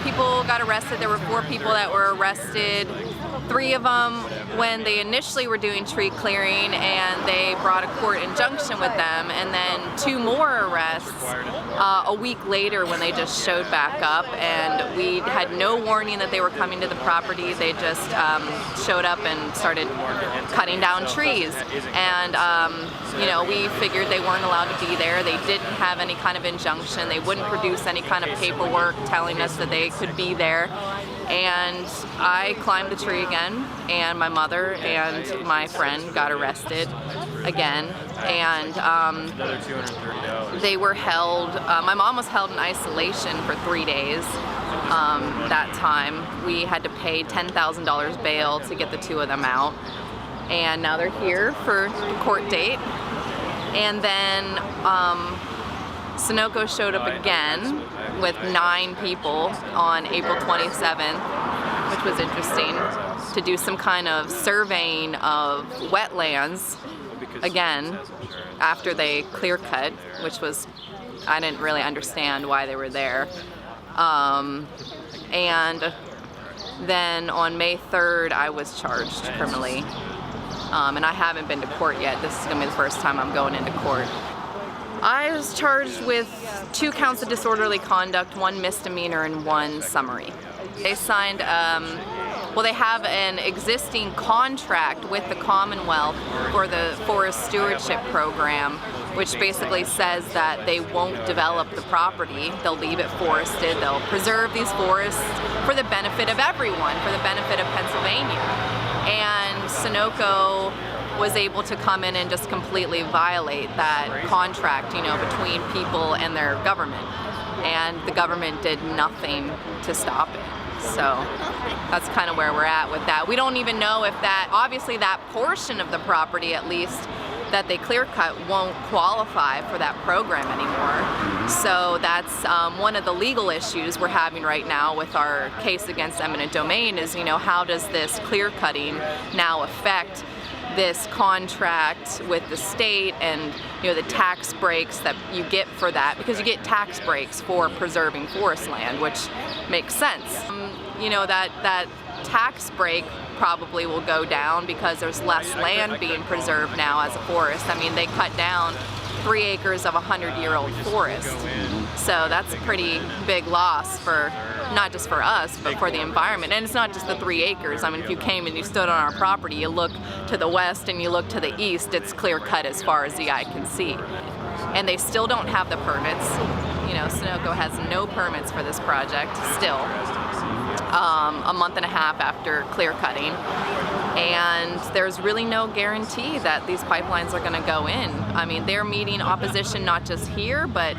people got arrested. There were 4 people that were arrested. 3 of them when they initially were doing tree clearing, and they brought a court injunction with them, and then 2 more arrests a week later when they just showed back up, and we had no warning that they were coming to the property. They just showed up and started cutting down trees, and we figured they weren't allowed to be there. They didn't have any kind of injunction. They wouldn't produce any kind of paperwork telling us that they could be there. And I climbed the tree again, and my mother and my friend got arrested again, and they were held, my mom was held in isolation for 3 days. That time we had to pay $10,000 bail to get the 2 of them out, and now they're here for the court date. And then Sunoco showed up again with 9 people on April 27th, which was interesting, to do some kind of surveying of wetlands again after they clear cut, which was, I didn't really understand why they were there. And then on May 3rd I was charged criminally, and I haven't been to court yet. This is going to be the first time I'm going into court. I was charged with 2 counts of disorderly conduct, 1 misdemeanor and 1 summary. They signed, they have an existing contract with the Commonwealth for the Forest Stewardship Program, which basically says that they won't develop the property. They'll leave it forested. They'll preserve these forests for the benefit of everyone, for the benefit of Pennsylvania. And Sunoco was able to come in and just completely violate that contract, between people and their government. And the government did nothing to stop it. So that's kind of where we're at with that. We don't even know if obviously that portion of the property, at least, that they clear cut won't qualify for that program anymore. So that's one of the legal issues we're having right now with our case against eminent domain is, how does this clear cutting now affect this contract with the state, and the tax breaks that you get for that, because you get tax breaks for preserving forest land, which makes sense. That tax break probably will go down because there's less land being preserved now as a forest. I mean, they cut down 3 acres of a 100-year-old forest. So that's a pretty big loss for, not just for us, but for the environment. And it's not just the 3 acres. I mean, if you came and you stood on our property, you look to the west and you look to the east, it's clear cut as far as the eye can see. And they still don't have the permits. Sunoco has no permits for this project still, a month and a half after clear cutting. And there's really no guarantee that these pipelines are going to go in. I mean, they're meeting opposition not just here, but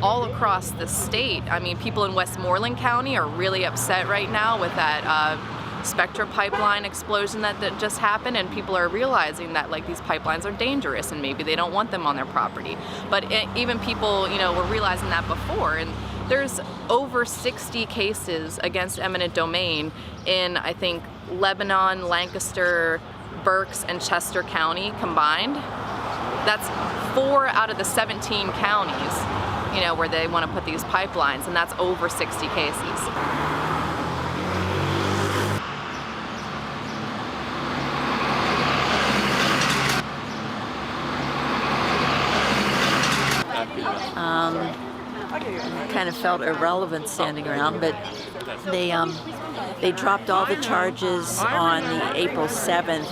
all across the state. I mean, people in Westmoreland County are really upset right now with that Spectra pipeline explosion that just happened, and people are realizing that these pipelines are dangerous and maybe they don't want them on their property. But even people, were realizing that before, and there's over 60 cases against eminent domain in, I think, Lebanon, Lancaster, Berks, and Chester County combined. That's 4 out of the 17 counties, where they want to put these pipelines, and that's over 60 cases. Kind of felt irrelevant standing around, but they dropped all the charges on the April 7th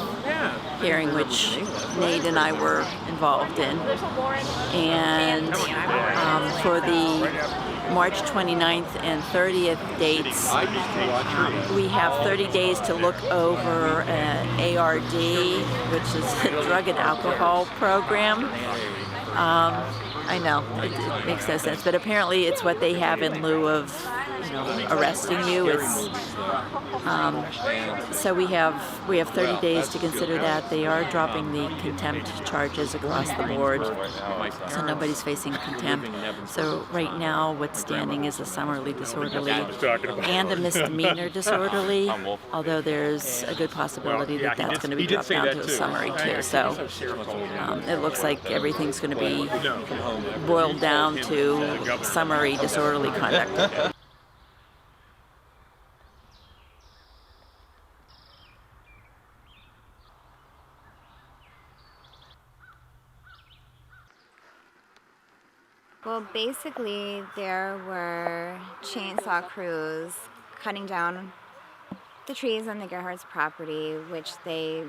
hearing, which Nate and I were involved in, and for the March 29th and 30th dates, we have 30 days to look over an ARD, which is a drug and alcohol program. I know, it makes no sense, but apparently it's what they have in lieu of, arresting you. It's so we have 30 days to consider that. They are dropping the contempt charges across the board, so nobody's facing contempt. So right now, what's standing is a summarily disorderly and a misdemeanor disorderly, although there's a good possibility that that's going to be dropped down to a summary too. So it looks like everything's going to be boiled down to summary disorderly conduct. Well, basically, there were chainsaw crews cutting down the trees on the Gerhardt's property, which they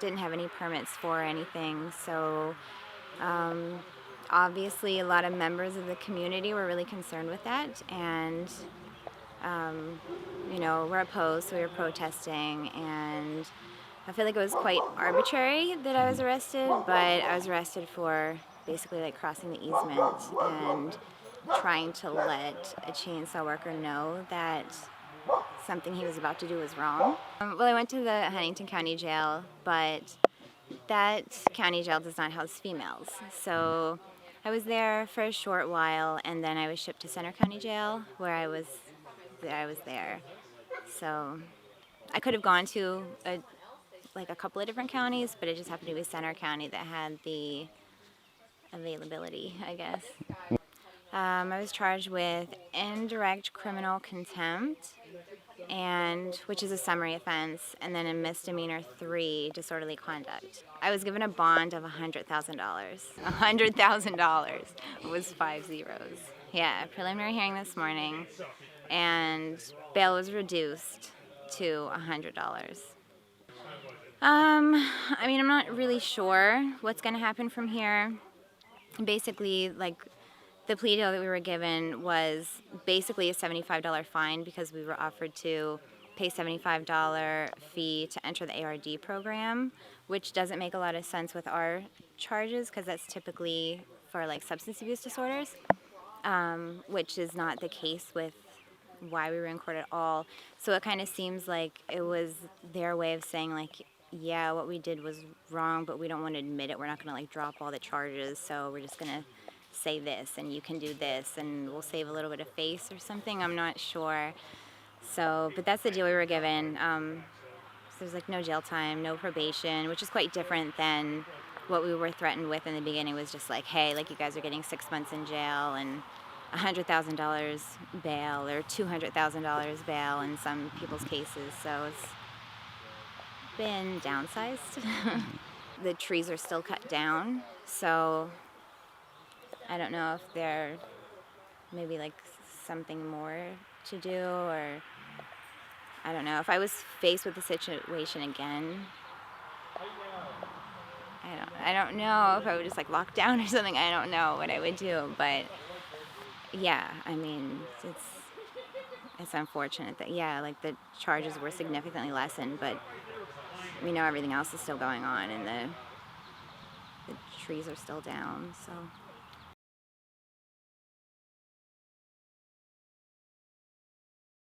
didn't have any permits for or anything. So, obviously, a lot of members of the community were really concerned with that, and we're opposed, so we were protesting, and I feel like it was quite arbitrary that I was arrested, but I was arrested for basically like crossing the easement and trying to let a chainsaw worker know that something he was about to do was wrong. Well, I went to the Huntington County Jail, but that county jail does not house females. So I was there for a short while, and then I was shipped to Center County Jail, where I was there. So I could have gone to a couple of different counties, but it just happened to be Center County that had the availability, I guess. I was charged with indirect criminal contempt, which is a summary offense, and then a misdemeanor 3, disorderly conduct. I was given a bond of $100,000. $100,000 was 5 zeros. Yeah, preliminary hearing this morning, and bail was reduced to $100. I'm not really sure what's going to happen from here. Basically, the plea deal that we were given was basically a $75 fine because we were offered to pay $75 fee to enter the ARD program, which doesn't make a lot of sense with our charges because that's typically for substance abuse disorders, which is not the case with why we were in court at all. So it kind of seems like it was their way of saying yeah, what we did was wrong, but we don't want to admit it. We're not going to drop all the charges, so we're just going to say this, and you can do this, and we'll save a little bit of face or something. I'm not sure. So, but that's the deal we were given. So there's no jail time, no probation, which is quite different than what we were threatened with in the beginning. Was just hey, you guys are getting 6 months in jail and $100,000 bail or $200,000 bail in some people's cases. So it's been downsized. The trees are still cut down, so I don't know if there maybe something more to do, or I don't know. If I was faced with the situation again, I don't know if I would just lock down or something. I don't know what I would do, but yeah, it's unfortunate that the charges were significantly lessened, but we know everything else is still going on and the trees are still down, so.